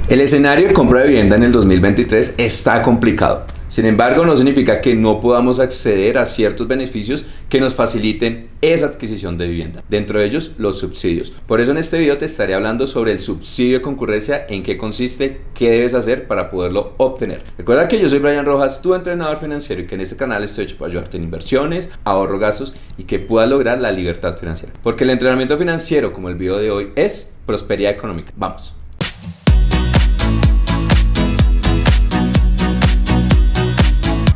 El escenario de compra de vivienda en el 2023 está complicado. Sin embargo, no significa que no podamos acceder a ciertos beneficios que nos faciliten esa adquisición de vivienda. Dentro de ellos, los subsidios. Por eso en este video te estaré hablando sobre el subsidio de concurrencia, en qué consiste, qué debes hacer para poderlo obtener. Recuerda que yo soy Brian Rojas, tu entrenador financiero, y que en este canal estoy hecho para ayudarte en inversiones, ahorro, gastos y que puedas lograr la libertad financiera. Porque el entrenamiento financiero, como el video de hoy, es prosperidad económica. Vamos.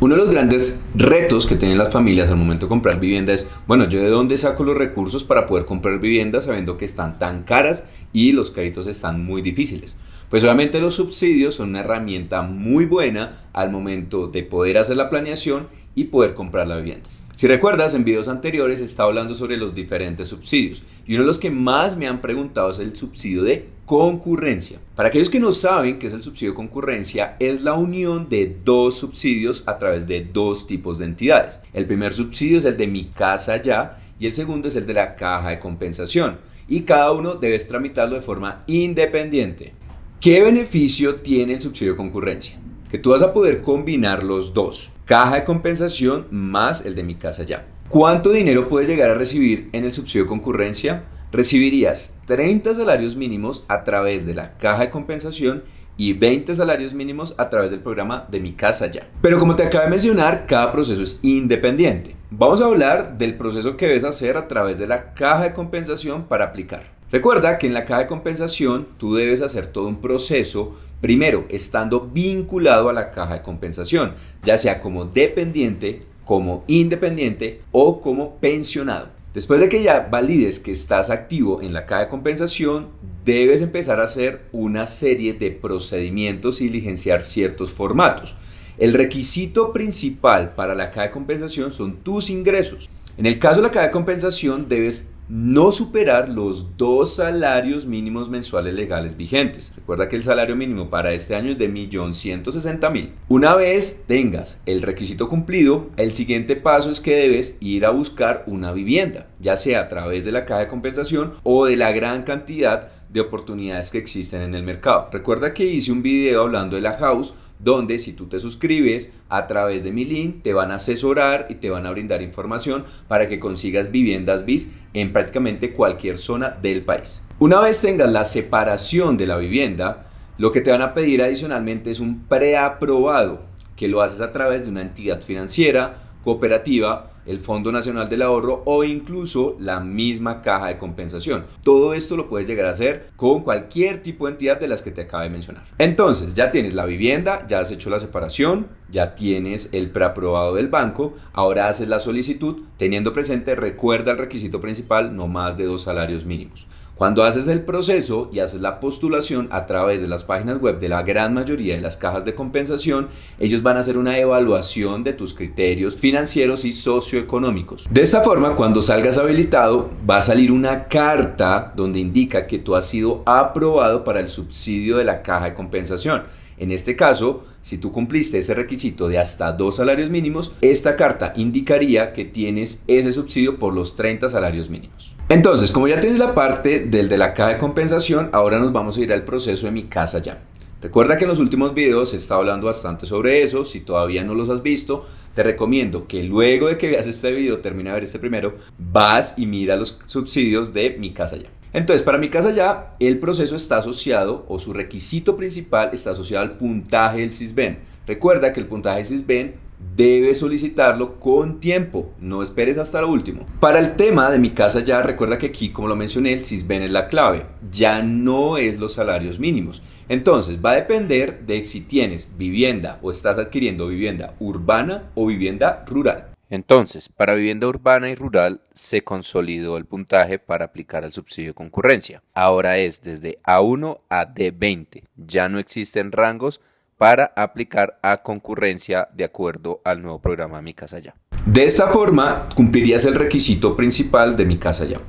Uno de los grandes retos que tienen las familias al momento de comprar vivienda es, bueno, ¿yo de dónde saco los recursos para poder comprar vivienda sabiendo que están tan caras y los créditos están muy difíciles? Pues obviamente los subsidios son una herramienta muy buena al momento de poder hacer la planeación y poder comprar la vivienda. Si recuerdas, en videos anteriores he estado hablando sobre los diferentes subsidios y uno de los que más me han preguntado es el subsidio de concurrencia. Para aquellos que no saben qué es el subsidio de concurrencia, es la unión de dos subsidios a través de dos tipos de entidades. El primer subsidio es el de Mi Casa Ya y el segundo es el de la Caja de Compensación, y cada uno debes tramitarlo de forma independiente. ¿Qué beneficio tiene el subsidio de concurrencia? Que tú vas a poder combinar los dos, Caja de Compensación más el de Mi Casa Ya. ¿Cuánto dinero puedes llegar a recibir en el subsidio de concurrencia? Recibirías 30 salarios mínimos a través de la Caja de Compensación y 20 salarios mínimos a través del programa de Mi Casa Ya. Pero como te acabo de mencionar, cada proceso es independiente. Vamos a hablar del proceso que debes hacer a través de la Caja de Compensación para aplicar. Recuerda que en la Caja de Compensación tú debes hacer todo un proceso, primero estando vinculado a la Caja de Compensación, ya sea como dependiente, como independiente o como pensionado. Después de que ya valides que estás activo en la Caja de Compensación, debes empezar a hacer una serie de procedimientos y diligenciar ciertos formatos. El requisito principal para la Caja de Compensación son tus ingresos. En el caso de la Caja de Compensación debes no superar los 2 salarios mínimos mensuales legales vigentes. Recuerda que el salario mínimo para este año es de 1.160.000. Una vez tengas el requisito cumplido, el siguiente paso es que debes ir a buscar una vivienda, ya sea a través de la Caja de Compensación o de la gran cantidad de oportunidades que existen en el mercado. Recuerda que hice un video hablando de la House, donde si tú te suscribes a través de mi link te van a asesorar y te van a brindar información para que consigas viviendas BIS en prácticamente cualquier zona del país. Una vez tengas la separación de la vivienda, lo que te van a pedir adicionalmente es un preaprobado, que lo haces a través de una entidad financiera, cooperativa, el Fondo Nacional del Ahorro o incluso la misma Caja de Compensación. Todo esto lo puedes llegar a hacer con cualquier tipo de entidad de las que te acabo de mencionar. Entonces, ya tienes la vivienda, ya has hecho la separación, ya tienes el preaprobado del banco, ahora haces la solicitud, teniendo presente, recuerda el requisito principal, no más de 2 salarios mínimos. Cuando haces el proceso y haces la postulación a través de las páginas web de la gran mayoría de las cajas de compensación, ellos van a hacer una evaluación de tus criterios financieros y socioeconómicos. De esta forma, cuando salgas habilitado, va a salir una carta donde indica que tú has sido aprobado para el subsidio de la Caja de Compensación. En este caso, si tú cumpliste ese requisito de hasta 2 salarios mínimos, esta carta indicaría que tienes ese subsidio por los 30 salarios mínimos. Entonces, como ya tienes la parte del de la Caja de Compensación, ahora nos vamos a ir al proceso de Mi Casa Ya. Recuerda que en los últimos videos he estado hablando bastante sobre eso. Si todavía no los has visto, te recomiendo que luego de que veas este video, termina de ver este primero, vas y mira los subsidios de Mi Casa Ya. Entonces, para Mi Casa Ya, el proceso está asociado, o su requisito principal está asociado al puntaje del Sisbén. Recuerda que el puntaje del Sisbén debes solicitarlo con tiempo, no esperes hasta lo último. Para el tema de Mi Casa Ya, recuerda que aquí, como lo mencioné, el Sisbén es la clave, ya no es los salarios mínimos. Entonces, va a depender de si tienes vivienda o estás adquiriendo vivienda urbana o vivienda rural. Entonces, para vivienda urbana y rural se consolidó el puntaje para aplicar al subsidio de concurrencia. Ahora es desde A1 a D20. Ya no existen rangos para aplicar a concurrencia de acuerdo al nuevo programa Mi Casa Ya. De esta forma, cumplirías el requisito principal de Mi Casa Ya.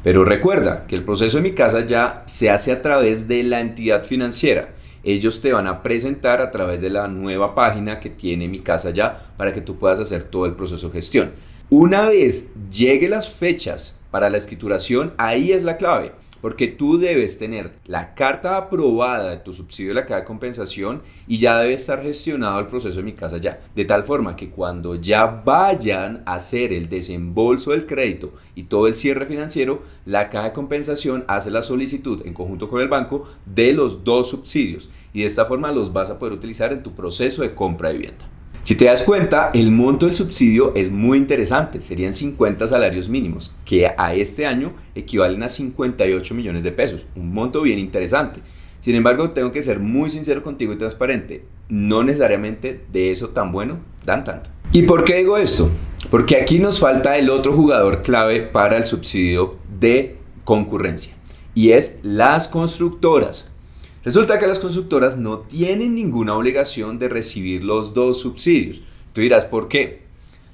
Pero recuerda que el proceso de Mi Casa Ya se hace a través de la entidad financiera. Ellos te van a presentar a través de la nueva página que tiene Mi Casa Ya para que tú puedas hacer todo el proceso de gestión. Una vez llegue las fechas para la escrituración, ahí es la clave. porque tú debes tener la carta aprobada de tu subsidio de la caja de compensación y ya debe estar gestionado el proceso de Mi Casa Ya, de tal forma que cuando ya vayan a hacer el desembolso del crédito y todo el cierre financiero, la caja de compensación hace la solicitud en conjunto con el banco de los dos subsidios y de esta forma los vas a poder utilizar en tu proceso de compra de vivienda. Si te das cuenta, el monto del subsidio es muy interesante, serían 50 salarios mínimos, que a este año equivalen a 58 millones de pesos, un monto bien interesante. Sin embargo, tengo que ser muy sincero contigo y transparente, no necesariamente de eso tan bueno dan tanto. ¿Y por qué digo esto? Porque aquí nos falta el otro jugador clave para el subsidio de concurrencia, y es las constructoras. Resulta que las constructoras no tienen ninguna obligación de recibir los dos subsidios. Tú dirás, ¿por qué?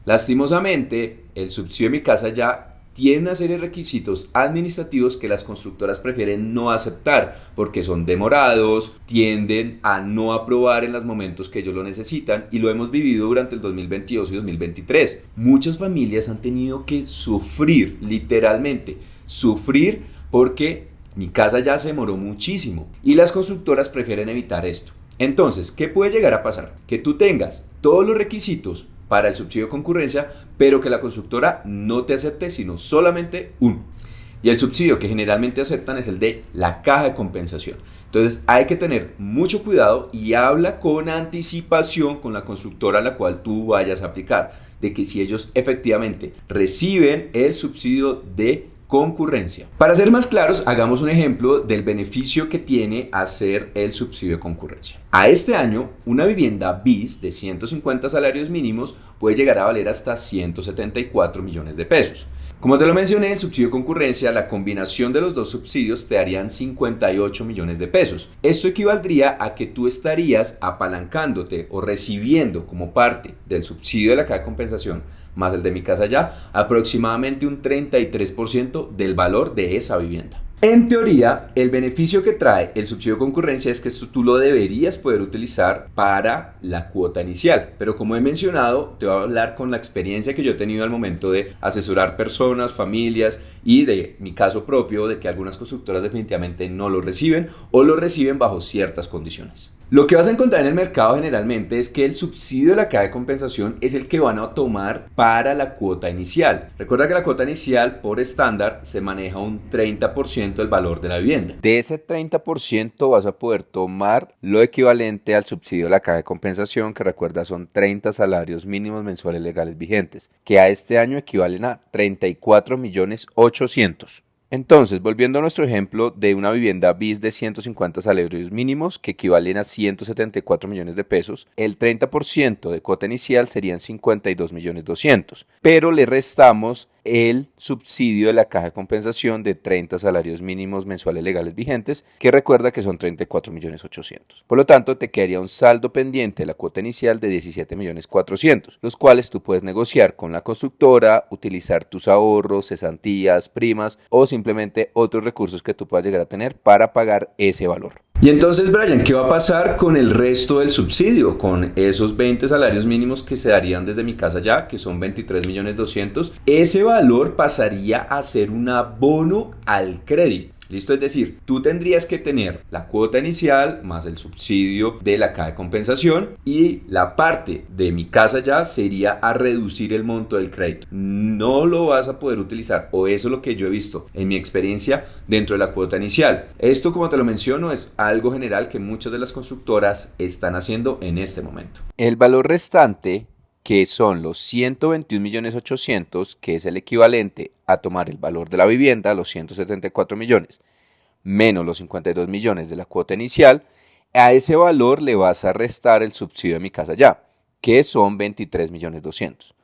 Lastimosamente, el subsidio de Mi Casa Ya tiene una serie de requisitos administrativos que las constructoras prefieren no aceptar porque son demorados, tienden a no aprobar en los momentos que ellos lo necesitan y lo hemos vivido durante el 2022 y 2023. Muchas familias han tenido que sufrir, literalmente, sufrir porque Mi Casa Ya se demoró muchísimo y las constructoras prefieren evitar esto. Entonces, ¿qué puede llegar a pasar? Que tú tengas todos los requisitos para el subsidio de concurrencia, pero que la constructora no te acepte sino solamente uno. Y el subsidio que generalmente aceptan es el de la caja de compensación. Entonces hay que tener mucho cuidado y habla con anticipación con la constructora a la cual tú vayas a aplicar, de que si ellos efectivamente reciben el subsidio de concurrencia. Para ser más claros, hagamos un ejemplo del beneficio que tiene hacer el subsidio de concurrencia. A este año, una vivienda BIS de 150 salarios mínimos puede llegar a valer hasta 174 millones de pesos. Como te lo mencioné, el subsidio de concurrencia, la combinación de los dos subsidios te darían 58 millones de pesos. Esto equivaldría a que tú estarías apalancándote o recibiendo como parte del subsidio de la caja de compensación más el de Mi Casa Ya aproximadamente un 33% del valor de esa vivienda. En teoría, el beneficio que trae el subsidio de concurrencia es que esto tú lo deberías poder utilizar para la cuota inicial, pero como he mencionado, te voy a hablar con la experiencia que yo he tenido al momento de asesorar personas, familias y de mi caso propio de que algunas constructoras definitivamente no lo reciben o lo reciben bajo ciertas condiciones. Lo que vas a encontrar en el mercado generalmente es que el subsidio de la caja de compensación es el que van a tomar para la cuota inicial. Recuerda que la cuota inicial por estándar se maneja un 30% del valor de la vivienda. De ese 30% vas a poder tomar lo equivalente al subsidio de la caja de compensación, que recuerda son 30 salarios mínimos mensuales legales vigentes, que a este año equivalen a 34.800.000. Entonces, volviendo a nuestro ejemplo de una vivienda BIS de 150 salarios mínimos que equivalen a 174 millones de pesos, el 30% de cuota inicial serían 52.200.000, pero le restamos el subsidio de la caja de compensación de 30 salarios mínimos mensuales legales vigentes, que recuerda que son 34.800.000. Por lo tanto, te quedaría un saldo pendiente de la cuota inicial de 17.400.000, los cuales tú puedes negociar con la constructora, utilizar tus ahorros, cesantías, primas o simplemente otros recursos que tú puedas llegar a tener para pagar ese valor. Y entonces, Brian, ¿qué va a pasar con el resto del subsidio? Con esos 20 salarios mínimos que se darían desde Mi Casa Ya, que son 23.200.000, ese valor pasaría a ser un abono al crédito. ¿Listo? Es decir, tú tendrías que tener la cuota inicial más el subsidio de la caja de compensación y la parte de Mi Casa Ya sería a reducir el monto del crédito. No lo vas a poder utilizar, o eso es lo que yo he visto en mi experiencia dentro de la cuota inicial. Esto, como te lo menciono, es algo general que muchas de las constructoras están haciendo en este momento. El valor restante, que son los 121.800.000, que es el equivalente a tomar el valor de la vivienda, los 174 millones, menos los 52 millones de la cuota inicial, a ese valor le vas a restar el subsidio de Mi Casa Ya, que son 23.200.000.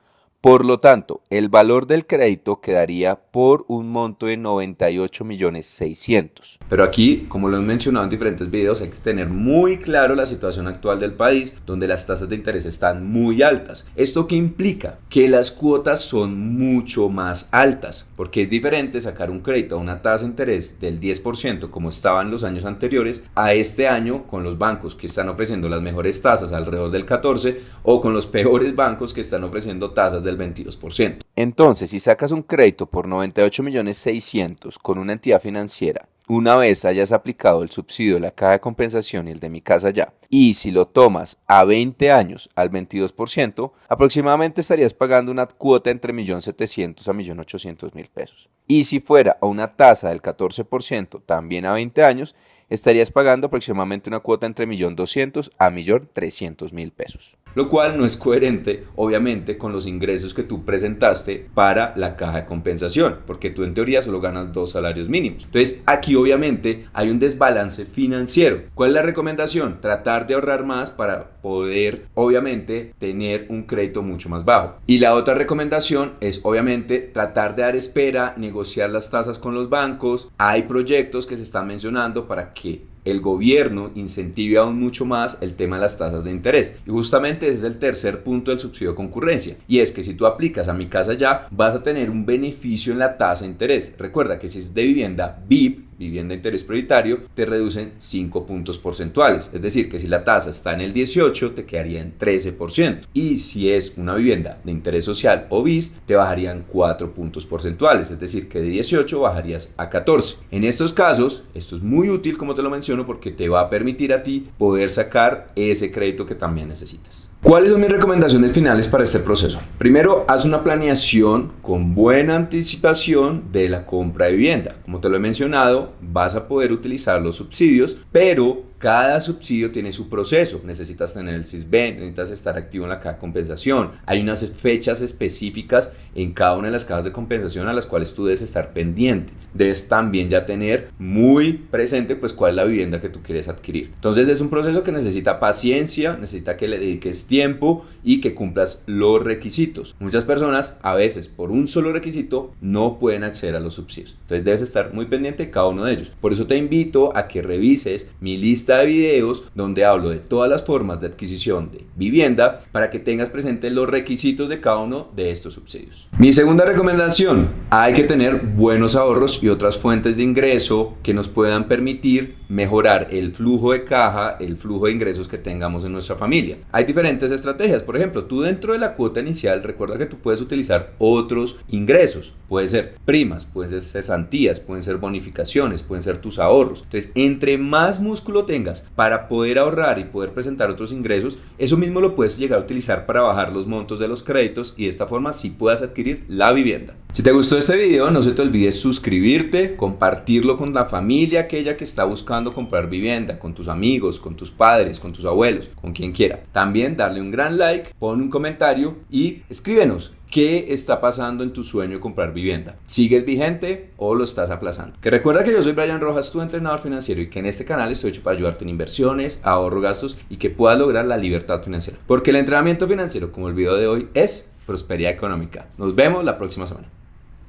Por lo tanto, el valor del crédito quedaría por un monto de 98.600.000. Pero aquí, como lo he mencionado en diferentes videos, hay que tener muy claro la situación actual del país, donde las tasas de interés están muy altas. ¿Esto qué implica? Que las cuotas son mucho más altas, porque es diferente sacar un crédito a una tasa de interés del 10%, como estaba en los años anteriores, a este año con los bancos que están ofreciendo las mejores tasas alrededor del 14%, o con los peores bancos que están ofreciendo tasas del del 22%. Entonces, si sacas un crédito por 98.600.000 con una entidad financiera, una vez hayas aplicado el subsidio de la Caja de Compensación y el de Mi Casa Ya, y si lo tomas a 20 años al 22%, aproximadamente estarías pagando una cuota entre 1.700.000 a 1.800.000 pesos. Y si fuera a una tasa del 14%, también a 20 años, estarías pagando aproximadamente una cuota entre 1.200.000 a 1.300.000 pesos. Lo cual no es coherente, obviamente, con los ingresos que tú presentaste para la caja de compensación, porque tú en teoría solo ganas 2 salarios mínimos. Entonces, aquí obviamente hay un desbalance financiero. ¿Cuál es la recomendación? Tratar de ahorrar más para poder, obviamente, tener un crédito mucho más bajo. Y la otra recomendación es, obviamente, tratar de dar espera, negociar las tasas con los bancos. Hay proyectos que se están mencionando para que el gobierno incentive aún mucho más el tema de las tasas de interés. Y justamente ese es el tercer punto del subsidio de concurrencia. Y es que si tú aplicas a Mi Casa Ya, vas a tener un beneficio en la tasa de interés. Recuerda que si es de vivienda VIP, vivienda de interés prioritario, te reducen 5 puntos porcentuales. Es decir, que si la tasa está en el 18, te quedaría en 13%. Y si es una vivienda de interés social o BIS, te bajarían 4 puntos porcentuales. Es decir, que de 18 bajarías a 14. En estos casos, esto es muy útil, como te lo menciono, porque te va a permitir a ti poder sacar ese crédito que también necesitas. ¿Cuáles son mis recomendaciones finales para este proceso? Primero, haz una planeación con buena anticipación de la compra de vivienda. Como te lo he mencionado, vas a poder utilizar los subsidios, pero cada subsidio tiene su proceso. Necesitas tener el SISBEN, necesitas estar activo en la caja de compensación. Hay unas fechas específicas en cada una de las cajas de compensación a las cuales tú debes estar pendiente. Debes también ya tener muy presente pues cuál es la vivienda que tú quieres adquirir. Entonces es un proceso que necesita paciencia, necesita que le dediques tiempo y que cumplas los requisitos. Muchas personas a veces por un solo requisito no pueden acceder a los subsidios. Entonces debes estar muy pendiente de cada uno de ellos. Por eso te invito a que revises mi lista de videos donde hablo de todas las formas de adquisición de vivienda para que tengas presente los requisitos de cada uno de estos subsidios. Mi segunda recomendación, hay que tener buenos ahorros y otras fuentes de ingreso que nos puedan permitir mejorar el flujo de caja, el flujo de ingresos que tengamos en nuestra familia. Hay diferentes estrategias. Por ejemplo, tú dentro de la cuota inicial, recuerda que tú puedes utilizar otros ingresos. Puede ser primas, pueden ser cesantías, pueden ser bonificaciones, pueden ser tus ahorros. Entonces, entre más músculo tengas para poder ahorrar y poder presentar otros ingresos, eso mismo lo puedes llegar a utilizar para bajar los montos de los créditos y de esta forma sí puedas adquirir la vivienda. Si te gustó este video, no se te olvide suscribirte, compartirlo con la familia, aquella que está buscando comprar vivienda, con tus amigos, con tus padres, con tus abuelos, con quien quiera. También darle un gran like, pon un comentario y escríbenos. ¿Qué está pasando en tu sueño de comprar vivienda? ¿Sigues vigente o lo estás aplazando? Que recuerda que yo soy Brian Rojas, tu entrenador financiero, y que en este canal estoy hecho para ayudarte en inversiones, ahorro, gastos y que puedas lograr la libertad financiera. Porque el entrenamiento financiero, como el video de hoy, es prosperidad económica. Nos vemos la próxima semana.